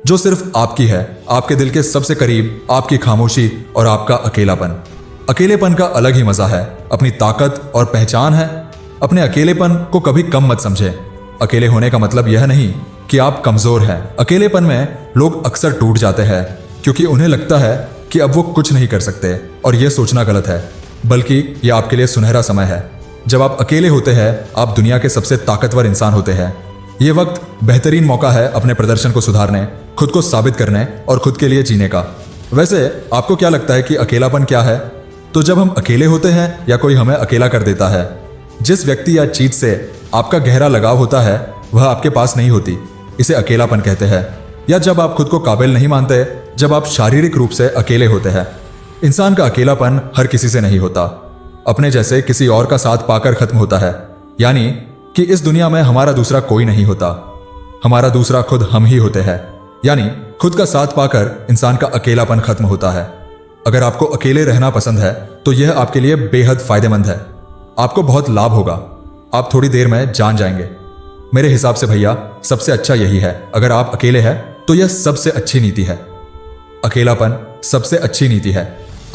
जो सिर्फ आपकी है, आपके दिल के सबसे करीब, आपकी खामोशी और आपका अकेलापन। अकेलेपन का अलग ही मजा है, अपनी ताकत और पहचान है। अपने अकेलेपन को कभी कम मत समझे। अकेले होने का मतलब यह नहीं कि आप कमजोर हैं। अकेलेपन में लोग अक्सर टूट जाते हैं क्योंकि उन्हें लगता है कि अब वो कुछ नहीं कर सकते, और यह सोचना गलत है, बल्कि यह आपके लिए सुनहरा समय है। जब आप अकेले होते हैं, आप दुनिया के सबसे ताकतवर इंसान होते हैं। ये वक्त बेहतरीन मौका है अपने प्रदर्शन को सुधारने, खुद को साबित करने और खुद के लिए जीने का। वैसे आपको क्या लगता है कि अकेलापन क्या है? तो जब हम अकेले होते हैं या कोई हमें अकेला कर देता है। जिस व्यक्ति या चीज से आपका गहरा लगाव होता है वह आपके पास नहीं होती, इसे अकेलापन कहते हैं। या जब आप खुद को काबिल नहीं मानते, जब आप शारीरिक रूप से अकेले होते हैं। इंसान का अकेलापन हर किसी से नहीं होता, अपने जैसे किसी और का साथ पाकर खत्म होता है। यानी कि इस दुनिया में हमारा दूसरा कोई नहीं होता, हमारा दूसरा खुद हम ही होते हैं। यानी खुद का साथ पाकर इंसान का अकेलापन खत्म होता है। अगर आपको अकेले रहना पसंद है तो यह आपके लिए बेहद फायदेमंद है। आपको बहुत लाभ होगा, आप थोड़ी देर में जान जाएंगे। मेरे हिसाब से भैया सबसे अच्छा यही है। अगर आप अकेले हैं तो यह सबसे अच्छी नीति है। अकेलापन सबसे अच्छी नीति है।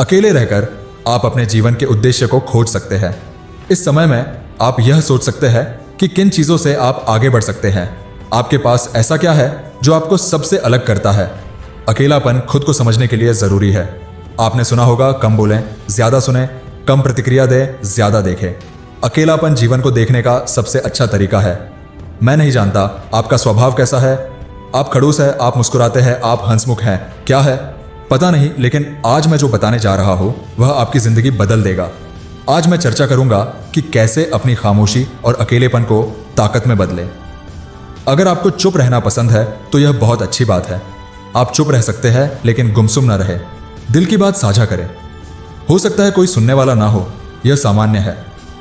अकेले रहकर आप अपने जीवन के उद्देश्य को खोज सकते हैं। इस समय में आप यह सोच सकते हैं कि किन चीजों से आप आगे बढ़ सकते हैं। आपके पास ऐसा क्या है जो आपको सबसे अलग करता है? अकेलापन खुद को समझने के लिए जरूरी है। आपने सुना होगा, कम बोलें, ज्यादा सुने, कम प्रतिक्रिया दें, ज्यादा देखें। अकेलापन जीवन को देखने का सबसे अच्छा तरीका है। मैं नहीं जानता आपका स्वभाव कैसा है। आप खड़ूस है, आप मुस्कुराते हैं, आप हंसमुख हैं, क्या है पता नहीं, लेकिन आज मैं जो बताने जा रहा हूं वह आपकी जिंदगी बदल देगा। आज मैं चर्चा करूंगा कि कैसे अपनी खामोशी और अकेलेपन को ताकत में बदलें। अगर आपको चुप रहना पसंद है तो यह बहुत अच्छी बात है। आप चुप रह सकते हैं, लेकिन गुमसुम न रहे। दिल की बात साझा करें। हो सकता है कोई सुनने वाला ना हो, यह सामान्य है,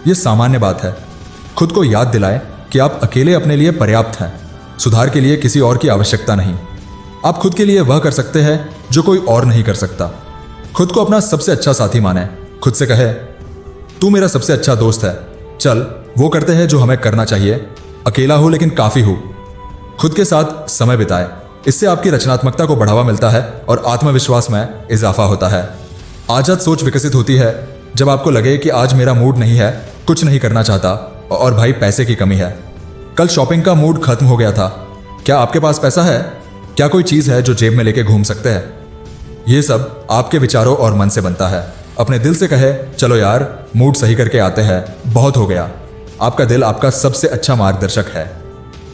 यह सामान्य बात है। खुद को याद दिलाएं कि आप अकेले अपने लिए पर्याप्त हैं। सुधार के लिए किसी और की आवश्यकता नहीं। आप खुद के लिए वह कर सकते हैं जो कोई और नहीं कर सकता। खुद को अपना सबसे अच्छा साथी माने। खुद से कहे, तू मेरा सबसे अच्छा दोस्त है, चल वो करते हैं जो हमें करना चाहिए। अकेला हो लेकिन काफी हो। खुद के साथ समय बिताए, इससे आपकी रचनात्मकता को बढ़ावा मिलता है और आत्मविश्वास में इजाफा होता है। आजाद सोच विकसित होती है जब आपको लगे कि आज मेरा मूड नहीं है, कुछ नहीं करना चाहता, और भाई पैसे की कमी है। कल शॉपिंग का मूड खत्म हो गया था। क्या आपके पास पैसा है? क्या कोई चीज है जो जेब में लेके घूम सकते हैं? ये सब आपके विचारों और मन से बनता है। अपने दिल से कहे, चलो यार मूड सही करके आते हैं, बहुत हो गया। आपका दिल आपका सबसे अच्छा मार्गदर्शक है।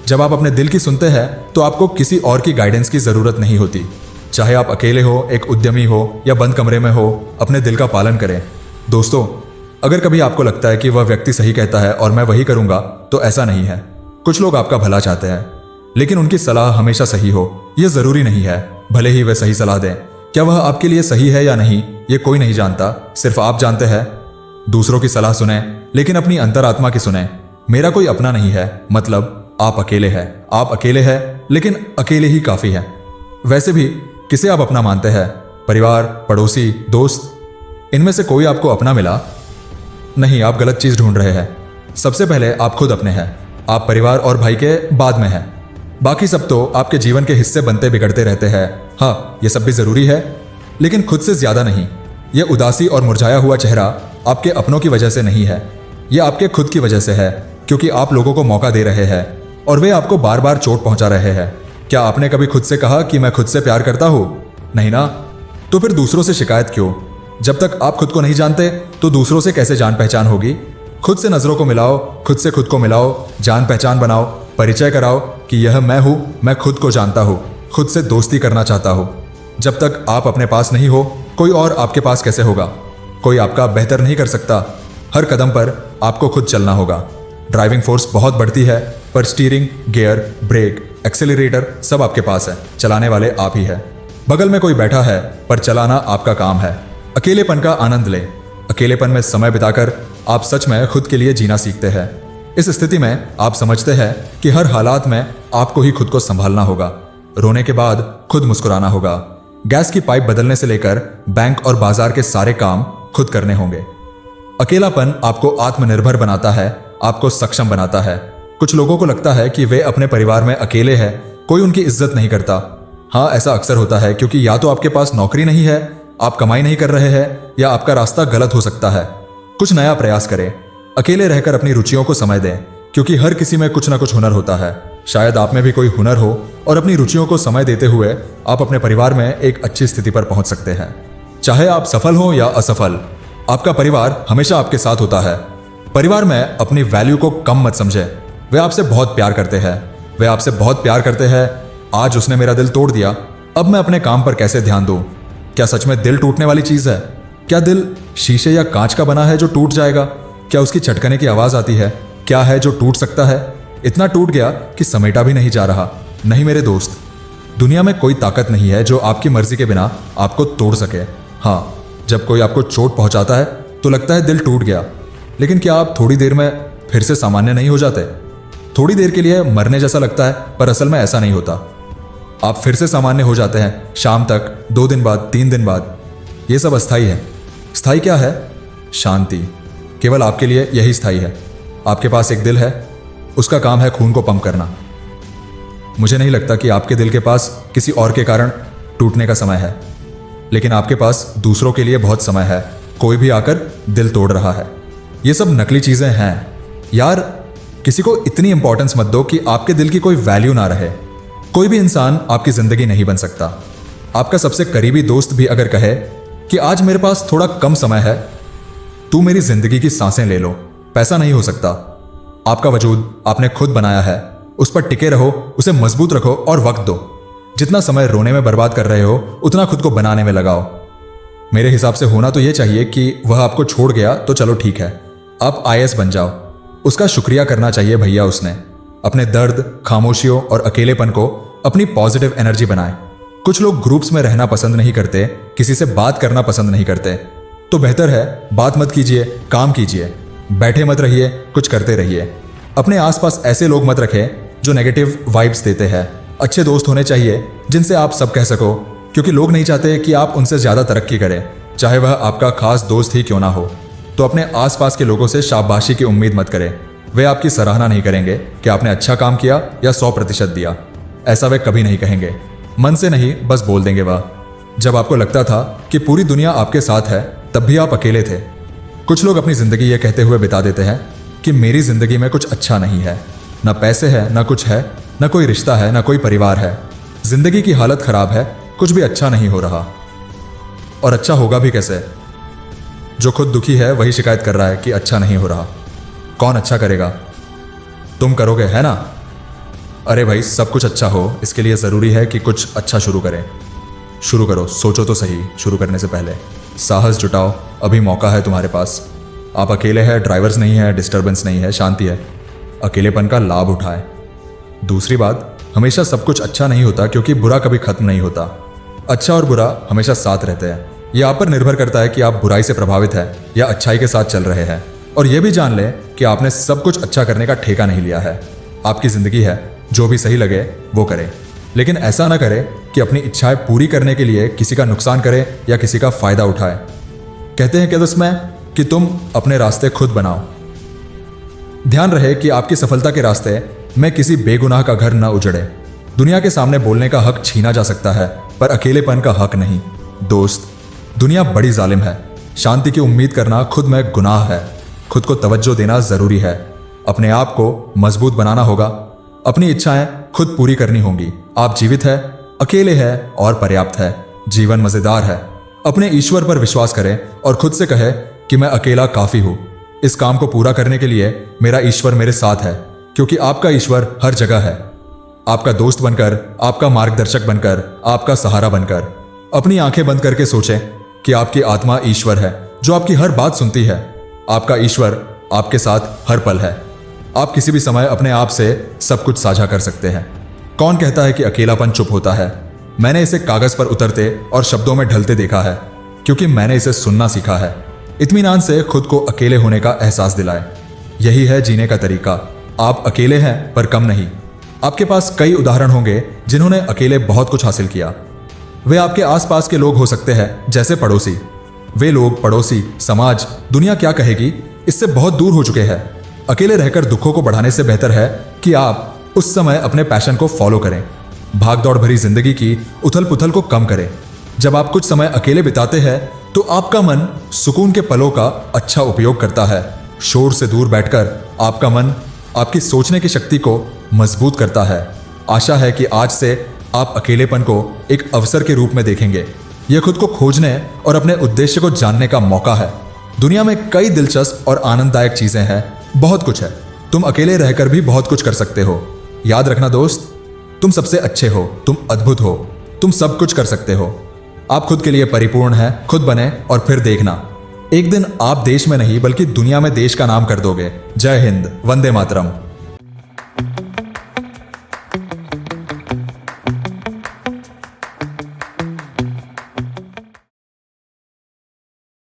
जब आप अपने दिल की सुनते हैं तो आपको किसी और की गाइडेंस की जरूरत नहीं होती। चाहे आप अकेले हो, एक उद्यमी हो या बंद कमरे में हो, अपने दिल का पालन करें। दोस्तों, अगर कभी आपको लगता है कि वह व्यक्ति सही कहता है और मैं वही करूंगा, तो ऐसा नहीं है। कुछ लोग आपका भला चाहते हैं, लेकिन उनकी सलाह हमेशा सही हो यह जरूरी नहीं है, भले ही वे सही सलाह दें। क्या वह आपके लिए सही है या नहीं, ये कोई नहीं जानता, सिर्फ आप जानते हैं। दूसरों की सलाह सुने, लेकिन अपनी अंतरात्मा की सुने। मेरा कोई अपना नहीं है, मतलब आप अकेले हैं। आप अकेले हैं, लेकिन अकेले ही काफी है। वैसे भी किसे आप अपना मानते हैं? परिवार, पड़ोसी, दोस्त? इनमें से कोई आपको अपना मिला? नहीं, आप गलत चीज ढूंढ रहे हैं। सबसे पहले आप खुद अपने हैं। आप परिवार और भाई के बाद में हैं। बाकी सब तो आपके जीवन के हिस्से बनते बिगड़ते रहते हैं। हाँ, ये सब भी जरूरी है, लेकिन खुद से ज्यादा नहीं। यह उदासी और मुरझाया हुआ चेहरा आपके अपनों की वजह से नहीं है, यह आपके खुद की वजह से है, क्योंकि आप लोगों को मौका दे रहे हैं और वे आपको बार बार चोट पहुंचा रहे हैं। क्या आपने कभी खुद से कहा कि मैं खुद से प्यार करता हूं? नहीं ना? तो फिर दूसरों से शिकायत क्यों? जब तक आप खुद को नहीं जानते तो दूसरों से कैसे जान पहचान होगी? खुद से नजरों को मिलाओ, खुद से खुद को मिलाओ, जान पहचान बनाओ, परिचय कराओ कि यह मैं हूं, मैं खुद को जानता हूं, खुद से दोस्ती करना चाहता हूं। जब तक आप अपने पास नहीं हो, कोई और आपके पास कैसे होगा? कोई आपका बेहतर नहीं कर सकता। हर कदम पर आपको खुद चलना होगा। ड्राइविंग फोर्स बहुत बढ़ती है, पर स्टीयरिंग, गियर, ब्रेक, एक्सेलरेटर सब आपके पास है। चलाने वाले आप ही है। बगल में कोई बैठा है, पर चलाना आपका काम है। अकेलेपन का आनंद लें। अकेलेपन में समय बिताकर आप सच में खुद के लिए जीना सीखते हैं। इस स्थिति में आप समझते हैं कि हर हालात में आपको ही खुद को संभालना होगा। रोने के बाद खुद मुस्कुराना होगा। गैस की पाइप बदलने से लेकर बैंक और बाजार के सारे काम खुद करने होंगे। अकेलापन आपको आत्मनिर्भर बनाता है, आपको सक्षम बनाता है। कुछ लोगों को लगता है कि वे अपने परिवार में अकेले हैं, कोई उनकी इज्जत नहीं करता। हाँ, ऐसा अक्सर होता है क्योंकि या तो आपके पास नौकरी नहीं है, आप कमाई नहीं कर रहे हैं, या आपका रास्ता गलत हो सकता है। कुछ नया प्रयास करें। अकेले रहकर अपनी रुचियों को समय दें, क्योंकि हर किसी में कुछ ना कुछ हुनर होता है। शायद आप में भी कोई हुनर हो और अपनी रुचियों को समय देते हुए आप अपने परिवार में एक अच्छी स्थिति पर पहुंच सकते हैं। चाहे आप सफल हो या असफल, आपका परिवार हमेशा आपके साथ होता है। परिवार में अपनी वैल्यू को कम मत समझें। वे आपसे बहुत प्यार करते हैं। वे आपसे बहुत प्यार करते हैं। आज उसने मेरा दिल तोड़ दिया, अब मैं अपने काम पर कैसे ध्यान दूं? क्या सच में दिल टूटने वाली चीज है? क्या दिल शीशे या कांच का बना है जो टूट जाएगा? क्या उसकी चटकने की आवाज आती है? क्या है जो टूट सकता है? इतना टूट गया कि समेटा भी नहीं जा रहा। नहीं मेरे दोस्त, दुनिया में कोई ताकत नहीं है जो आपकी मर्जी के बिना आपको तोड़ सके। हाँ, जब कोई आपको चोट पहुंचाता है तो लगता है दिल टूट गया, लेकिन क्या आप थोड़ी देर में फिर से सामान्य नहीं हो जाते? थोड़ी देर के लिए मरने जैसा लगता है, पर असल में ऐसा नहीं होता। आप फिर से सामान्य हो जाते हैं, शाम तक, 2 दिन बाद, 3 दिन बाद। यह सब अस्थाई है। स्थायी क्या है? शांति। केवल आपके लिए यही स्थायी है। आपके पास एक दिल है, उसका काम है खून को पंप करना। मुझे नहीं लगता कि आपके दिल के पास किसी और के कारण टूटने का समय है, लेकिन आपके पास दूसरों के लिए बहुत समय है। कोई भी आकर दिल तोड़ रहा है। ये सब नकली चीजें हैं यार। किसी को इतनी इंपॉर्टेंस मत दो कि आपके दिल की कोई वैल्यू ना रहे। कोई भी इंसान आपकी जिंदगी नहीं बन सकता। आपका सबसे करीबी दोस्त भी अगर कहे कि आज मेरे पास थोड़ा कम समय है, तू मेरी जिंदगी की सांसें ले लो, पैसा नहीं हो सकता। आपका वजूद आपने खुद बनाया है, उस पर टिके रहो, उसे मजबूत रखो और वक्त दो। जितना समय रोने में बर्बाद कर रहे हो, उतना खुद को बनाने में लगाओ। मेरे हिसाब से होना तो यह चाहिए कि वह आपको छोड़ गया तो चलो ठीक है, आप IAS बन जाओ। उसका शुक्रिया करना चाहिए भैया, उसने अपने दर्द, खामोशियों और अकेलेपन को अपनी पॉजिटिव एनर्जी बनाए। कुछ लोग ग्रुप्स में रहना पसंद नहीं करते, किसी से बात करना पसंद नहीं करते। तो बेहतर है बात मत कीजिए, काम कीजिए। बैठे मत रहिए, कुछ करते रहिए। अपने आसपास ऐसे लोग मत रखें जो नेगेटिव वाइब्स देते हैं। अच्छे दोस्त होने चाहिए जिनसे आप सब कह सको, क्योंकि लोग नहीं चाहते कि आप उनसे ज्यादा तरक्की करें, चाहे वह आपका खास दोस्त ही क्यों ना हो। तो अपने आसपास के लोगों से शाबाशी की उम्मीद मत करें। वे आपकी सराहना नहीं करेंगे कि आपने अच्छा काम किया या 100% दिया। ऐसा वे कभी नहीं कहेंगे। मन से नहीं, बस बोल देंगे वह। जब आपको लगता था कि पूरी दुनिया आपके साथ है, तब भी आप अकेले थे। कुछ लोग अपनी जिंदगी ये कहते हुए बिता देते हैं कि मेरी जिंदगी में कुछ अच्छा नहीं है, ना पैसे है, ना कुछ है, ना कोई रिश्ता है, ना कोई परिवार है। जिंदगी की हालत खराब है, कुछ भी अच्छा नहीं हो रहा। और अच्छा होगा भी कैसे? जो खुद दुखी है वही शिकायत कर रहा है कि अच्छा नहीं हो रहा। कौन अच्छा करेगा? तुम करोगे, है ना? अरे भाई, सब कुछ अच्छा हो इसके लिए जरूरी है कि कुछ अच्छा शुरू करें। शुरू करो, सोचो तो सही शुरू करने से पहले। साहस जुटाओ, अभी मौका है तुम्हारे पास। आप अकेले हैं, ड्राइवर्स नहीं है, डिस्टर्बेंस नहीं है, शांति है। अकेलेपन का लाभ उठाएं। दूसरी बात, हमेशा सब कुछ अच्छा नहीं होता, क्योंकि बुरा कभी खत्म नहीं होता। अच्छा और बुरा हमेशा साथ रहते हैं। यह आप पर निर्भर करता है कि आप बुराई से प्रभावित हैं या अच्छाई के साथ चल रहे हैं। और यह भी जान लें कि आपने सब कुछ अच्छा करने का ठेका नहीं लिया है। आपकी जिंदगी है, जो भी सही लगे वो करें, लेकिन ऐसा ना करें कि अपनी इच्छाएं पूरी करने के लिए किसी का नुकसान करें या किसी का फायदा उठाएं। कहते हैं कि इसमें कि तुम अपने रास्ते खुद बनाओ। ध्यान रहे कि आपकी सफलता के रास्ते में किसी बेगुनाह का घर न उजड़े। दुनिया के सामने बोलने का हक छीना जा सकता है, पर अकेलेपन का हक नहीं। दोस्त, दुनिया बड़ी जालिम है। शांति की उम्मीद करना खुद में गुनाह है। खुद को तवज्जो देना जरूरी है। अपने आप को मजबूत बनाना होगा। अपनी इच्छाएं खुद पूरी करनी होंगी। आप जीवित है, अकेले है और पर्याप्त है। जीवन मजेदार है। अपने ईश्वर पर विश्वास करें और खुद से कहे कि मैं अकेला काफी हूं। इस काम को पूरा करने के लिए मेरा ईश्वर मेरे साथ है, क्योंकि आपका ईश्वर हर जगह है। आपका दोस्त बनकर, आपका मार्गदर्शक बनकर, आपका सहारा बनकर। अपनी आंखें बंद करके सोचें कि आपकी आत्मा ईश्वर है, जो आपकी हर बात सुनती है। आपका ईश्वर आपके साथ हर पल है। आप किसी भी समय अपने आप से सब कुछ साझा कर सकते हैं। कौन कहता है कि अकेलापन चुप होता है? मैंने इसे कागज पर उतरते और शब्दों में ढलते देखा है, क्योंकि मैंने इसे सुनना सीखा है। इत्मीनान से खुद को अकेले होने का एहसास दिलाएं। यही है जीने का तरीका। आप अकेले हैं, पर कम नहीं। आपके पास कई उदाहरण होंगे जिन्होंने अकेले बहुत कुछ हासिल किया। वे आपके आसपास के लोग हो सकते हैं, जैसे पड़ोसी। वे लोग, पड़ोसी, समाज, दुनिया क्या कहेगी, इससे बहुत दूर हो चुके हैं। अकेले रहकर दुखों को बढ़ाने से बेहतर है कि आप उस समय अपने पैशन को फॉलो करें। भागदौड़ भरी जिंदगी की उथल पुथल को कम करें। जब आप कुछ समय अकेले बिताते हैं तो आपका मन सुकून के पलों का अच्छा उपयोग करता है। शोर से दूर बैठकर आपका मन आपकी सोचने की शक्ति को मजबूत करता है। आशा है कि आज से आप अकेलेपन को एक अवसर के रूप में देखेंगे। यह खुद को खोजने और अपने उद्देश्य को जानने का मौका है। दुनिया में कई दिलचस्प और आनंददायक चीजें हैं, बहुत कुछ है। तुम अकेले रहकर भी बहुत कुछ कर सकते हो। याद रखना दोस्त, तुम सबसे अच्छे हो, तुम अद्भुत हो, तुम सब कुछ कर सकते हो। आप खुद के लिए परिपूर्ण हैं, खुद बने और फिर देखना, एक दिन आप देश में नहीं बल्कि दुनिया में देश का नाम कर दोगे। जय हिंद, वंदे मातरम।